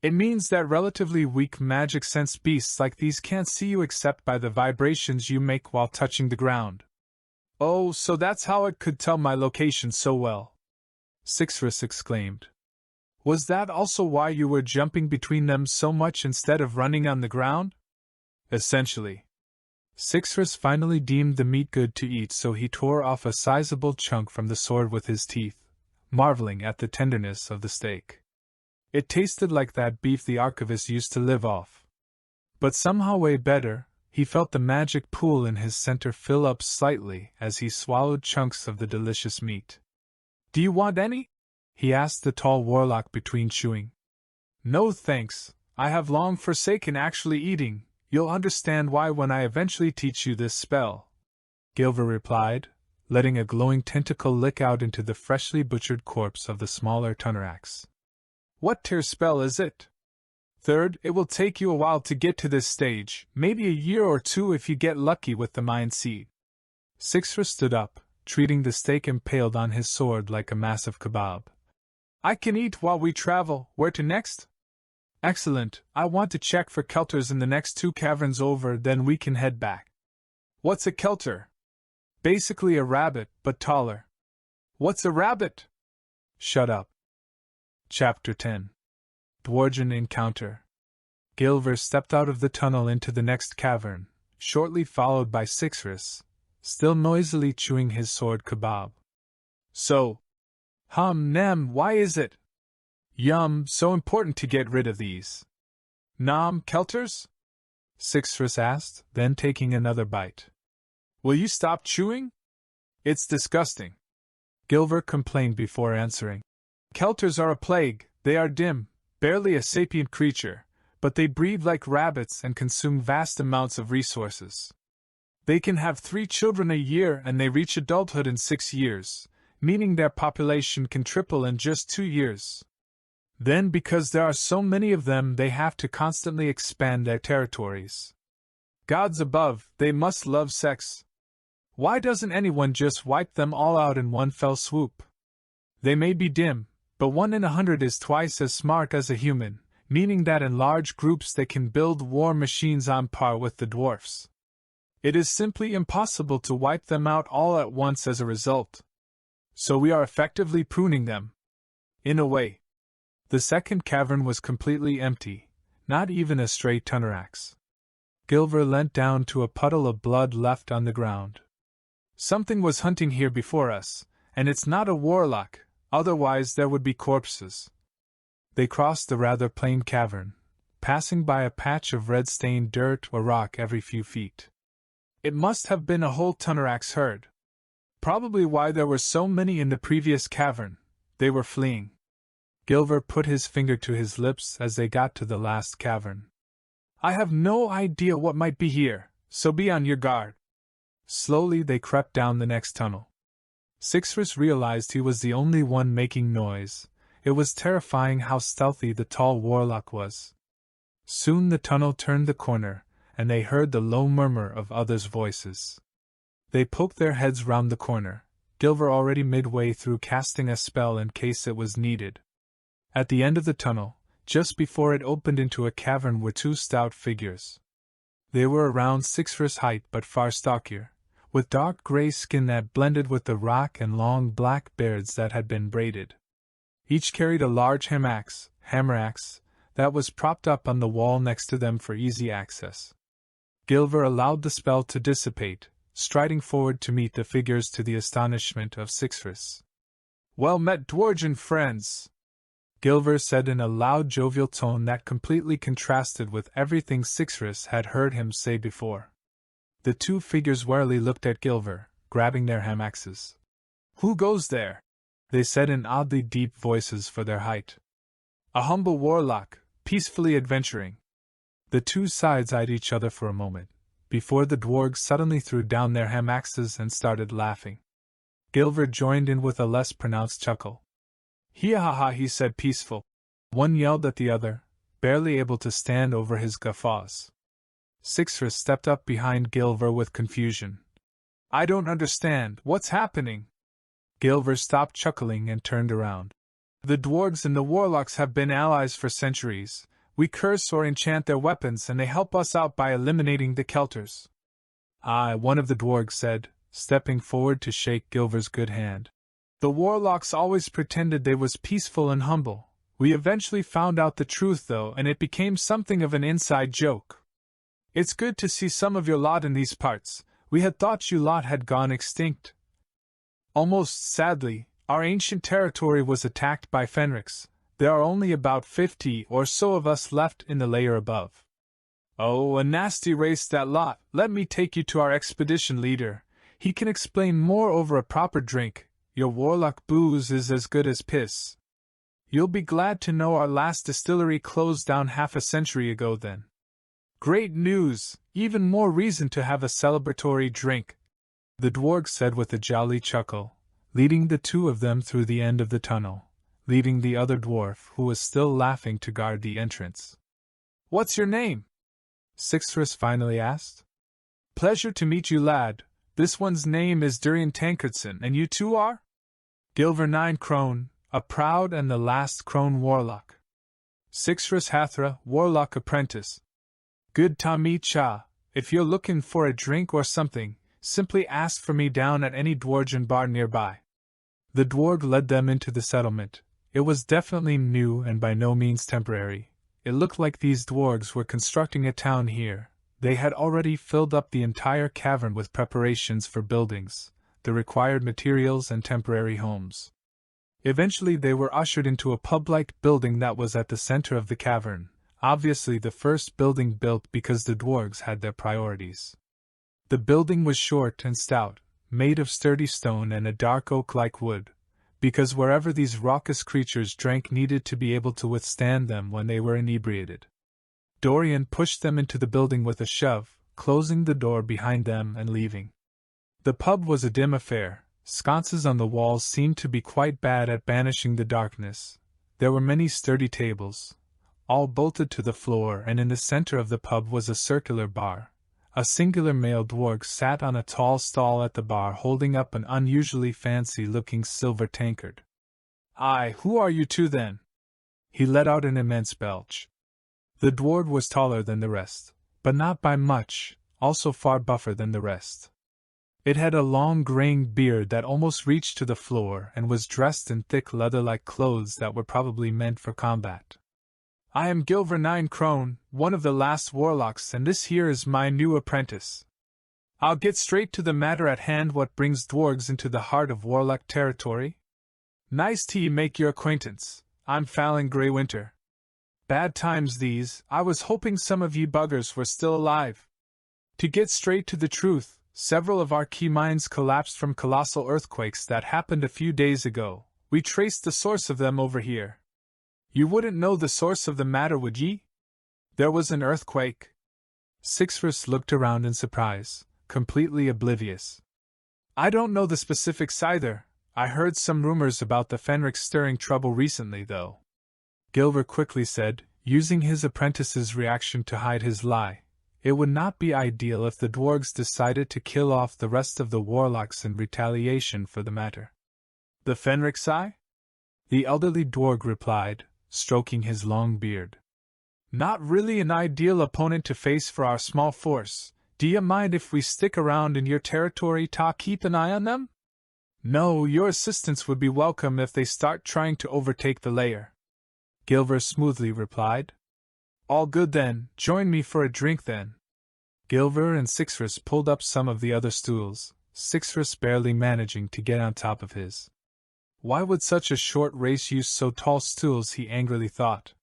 It means that relatively weak magic-sensed beasts like these can't see you except by the vibrations you make while touching the ground." "Oh, so that's how it could tell my location so well," Cixrus exclaimed. "Was that also why you were jumping between them so much instead of running on the ground?" "Essentially." Cixrus finally deemed the meat good to eat, so he tore off a sizable chunk from the sword with his teeth, marveling at the tenderness of the steak. It tasted like that beef the archivist used to live off. But somehow way better. He felt the magic pool in his center fill up slightly as he swallowed chunks of the delicious meat. "Do you want any?" he asked the tall warlock between chewing. "No thanks, I have long forsaken actually eating. You'll understand why when I eventually teach you this spell," Gilver replied, letting a glowing tentacle lick out into the freshly butchered corpse of the smaller Tunarax. "What tier spell is it?" "Third, it will take you a while to get to this stage, maybe a year or two if you get lucky with the mind seed." Cixrus stood up, treating the steak impaled on his sword like a massive kebab. "I can eat while we travel. Where to next?" "Excellent, I want to check for kelters in the next 2 caverns over, then we can head back." "What's a kelter?" "Basically a rabbit, but taller." "What's a rabbit?" "Shut up." Chapter 10. Dwarven Encounter. Gilver stepped out of the tunnel into the next cavern, shortly followed by Cixrus, still noisily chewing his sword kebab. "So, nam, why is it, so important to get rid of these kelters?" Cixrus asked, then taking another bite. "Will you stop chewing? It's disgusting," Gilver complained before answering. "Kelters are a plague. They are dim, barely a sapient creature, but they breed like rabbits and consume vast amounts of resources. They can have 3 children a year and they reach adulthood in 6 years, meaning their population can triple in just 2 years. Then, because there are so many of them, they have to constantly expand their territories. Gods above, they must love sex. Why doesn't anyone just wipe them all out in one fell swoop? They may be dim, but 1 in 100 is twice as smart as a human, meaning that in large groups they can build war machines on par with the dwarfs. It is simply impossible to wipe them out all at once as a result. So we are effectively pruning them. In a way. The second cavern was completely empty, not even a stray tunnerax. Gilver leant down to a puddle of blood left on the ground. Something was hunting here before us, and it's not a warlock, otherwise there would be corpses. They crossed the rather plain cavern, passing by a patch of red-stained dirt or rock every few feet. It must have been a whole tunnerax herd. Probably why there were so many in the previous cavern. They were fleeing. Gilver put his finger to his lips as they got to the last cavern. I have no idea what might be here, so be on your guard. Slowly they crept down the next tunnel. Cixrus realized he was the only one making noise. It was terrifying how stealthy the tall warlock was. Soon the tunnel turned the corner, and they heard the low murmur of others' voices. They poked their heads round the corner, Gilver already midway through casting a spell in case it was needed. At the end of the tunnel, just before it opened into a cavern, were two stout figures. They were around Cixrus' height but far stockier, with dark gray skin that blended with the rock and long black beards that had been braided. Each carried a large hammer-axe, that was propped up on the wall next to them for easy access. Gilver allowed the spell to dissipate, striding forward to meet the figures to the astonishment of Cixrus. Well met, Dwarven friends! Gilver said in a loud, jovial tone that completely contrasted with everything Cixrus had heard him say before. The two figures warily looked at Gilver, grabbing their ham-axes. Who goes there? They said in oddly deep voices for their height. A humble warlock, peacefully adventuring. The two sides eyed each other for a moment, before the dwarves suddenly threw down their ham-axes and started laughing. Gilver joined in with a less pronounced chuckle. Hee-ha-ha, he said, peaceful. One yelled at the other, barely able to stand over his guffaws. Cixrus stepped up behind Gilver with confusion. I don't understand, what's happening? Gilver stopped chuckling and turned around. The dwarves and the warlocks have been allies for centuries. We curse or enchant their weapons and they help us out by eliminating the Kelters. Aye, one of the dwarves said, stepping forward to shake Gilver's good hand. The warlocks always pretended they was peaceful and humble. We eventually found out the truth though, and it became something of an inside joke. It's good to see some of your lot in these parts. We had thought you lot had gone extinct. Almost sadly, our ancient territory was attacked by Fenrix. There are only about 50 or so of us left in the layer above. Oh, a nasty race that lot. Let me take you to our expedition leader. He can explain more over a proper drink. Your warlock booze is as good as piss. You'll be glad to know our last distillery closed down half a century ago then. Great news! Even more reason to have a celebratory drink, the dwarf said with a jolly chuckle, leading the two of them through the end of the tunnel, leaving the other dwarf who was still laughing to guard the entrance. What's your name? Cixrus finally asked. Pleasure to meet you, lad. This one's name is Durian Tankardson, and you two are? Gilver 9 Crone, a proud and the last Crone warlock. Cixrus Hathra, warlock apprentice. Good Tommy Cha, if you're looking for a drink or something, simply ask for me down at any dwarven bar nearby. The dwarf led them into the settlement. It was definitely new and by no means temporary. It looked like these dwarves were constructing a town here. They had already filled up the entire cavern with preparations for buildings, the required materials and temporary homes. Eventually they were ushered into a pub-like building that was at the center of the cavern, obviously the first building built because the dwarves had their priorities. The building was short and stout, made of sturdy stone and a dark oak-like wood, because wherever these raucous creatures drank needed to be able to withstand them when they were inebriated. Dorian pushed them into the building with a shove, closing the door behind them and leaving. The pub was a dim affair. Sconces on the walls seemed to be quite bad at banishing the darkness. There were many sturdy tables, all bolted to the floor, and in the center of the pub was a circular bar. A singular male dwarf sat on a tall stall at the bar holding up an unusually fancy-looking silver tankard. Aye, who are you two then? He let out an immense belch. The dwarf was taller than the rest, but not by much, also far buffer than the rest. It had a long graying beard that almost reached to the floor and was dressed in thick leather-like clothes that were probably meant for combat. I am Gilver 9 Crone, one of the last warlocks, and this here is my new apprentice. I'll get straight to the matter at hand. What brings dwarves into the heart of warlock territory? Nice to make your acquaintance. I'm Fallon Greywinter. Bad times these. I was hoping some of ye buggers were still alive. To get straight to the truth, several of our key mines collapsed from colossal earthquakes that happened a few days ago. We traced the source of them over here. You wouldn't know the source of the matter, would ye? There was an earthquake. Cixrus looked around in surprise, completely oblivious. I don't know the specifics either. I heard some rumors about the Fenrics stirring trouble recently, though. Gilver quickly said, using his apprentice's reaction to hide his lie. It would not be ideal if the dwarves decided to kill off the rest of the warlocks in retaliation for the matter. The Fenrics? The elderly dwarf replied, stroking his long beard. Not really an ideal opponent to face for our small force. Do you mind if we stick around in your territory to keep an eye on them? No, your assistance would be welcome if they start trying to overtake the lair. Gilver smoothly replied. All good then, join me for a drink then. Gilver and Cixrus pulled up some of the other stools, Cixrus barely managing to get on top of his. Why would such a short race use so tall stools, he angrily thought.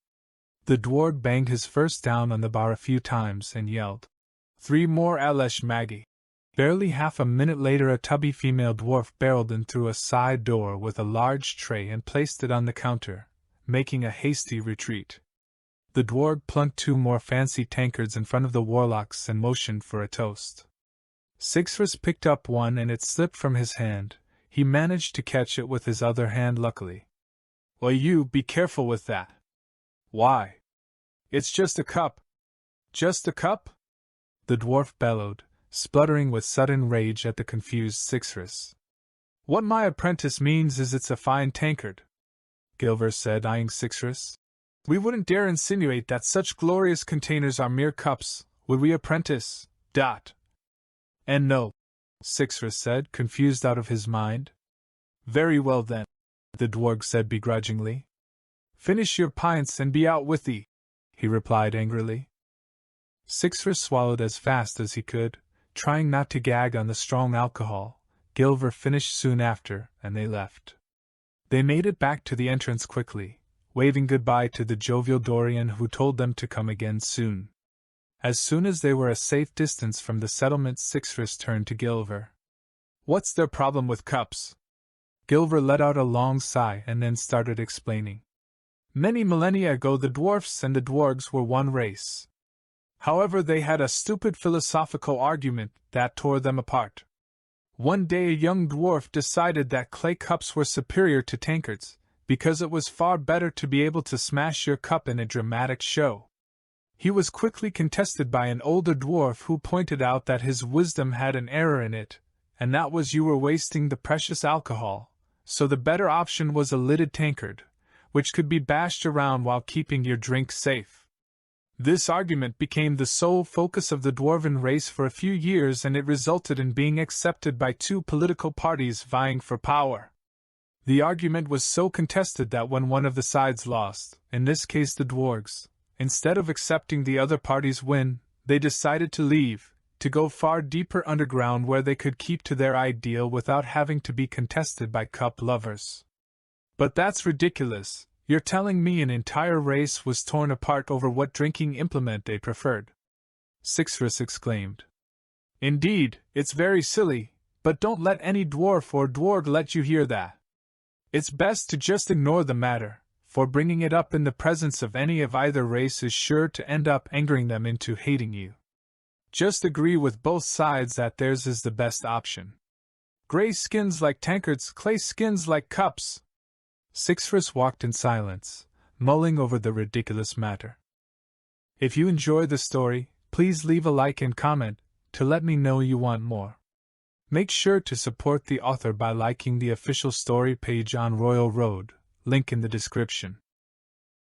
The dwarf banged his fist down on the bar a few times and yelled, 3 more Alesh Maggie. Barely half a minute later a tubby female dwarf barreled in through a side door with a large tray and placed it on the counter, making a hasty retreat. The dwarf plunked 2 more fancy tankards in front of the warlocks and motioned for a toast. Cixrus picked up one and it slipped from his hand. He managed to catch it with his other hand luckily. Well, you be careful with that. Why? It's just a cup. Just a cup? The dwarf bellowed, spluttering with sudden rage at the confused Cixrus. What my apprentice means is it's a fine tankard, Gilver said, eyeing Cixrus. We wouldn't dare insinuate that such glorious containers are mere cups, would we, apprentice? And no, Cixrus said, confused out of his mind. Very well then, the dwarf said begrudgingly. Finish your pints and be out with thee, he replied angrily. Cixrus swallowed as fast as he could, trying not to gag on the strong alcohol. Gilver finished soon after, and they left. They made it back to the entrance quickly, waving goodbye to the jovial Dorian who told them to come again soon. As soon as they were a safe distance from the settlement, Cixrus turned to Gilver. What's their problem with cups? Gilver let out a long sigh and then started explaining. Many millennia ago the dwarfs and the dwarves were one race. However, they had a stupid philosophical argument that tore them apart. One day a young dwarf decided that clay cups were superior to tankards, because it was far better to be able to smash your cup in a dramatic show. He was quickly contested by an older dwarf who pointed out that his wisdom had an error in it, and that was you were wasting the precious alcohol, so the better option was a lidded tankard, which could be bashed around while keeping your drink safe. This argument became the sole focus of the dwarven race for a few years, and it resulted in being accepted by 2 political parties vying for power. The argument was so contested that when one of the sides lost, in this case the dwarves, instead of accepting the other party's win, they decided to leave, to go far deeper underground where they could keep to their ideal without having to be contested by cup lovers. But that's ridiculous. You're telling me an entire race was torn apart over what drinking implement they preferred? Cixrus exclaimed. Indeed, it's very silly, but don't let any dwarf or dwarg let you hear that. It's best to just ignore the matter, for bringing it up in the presence of any of either race is sure to end up angering them into hating you. Just agree with both sides that theirs is the best option. Gray skins like tankards, clay skins like cups. Cixrus walked in silence, mulling over the ridiculous matter. If you enjoy the story, please leave a like and comment to let me know you want more. Make sure to support the author by liking the official story page on Royal Road, link in the description.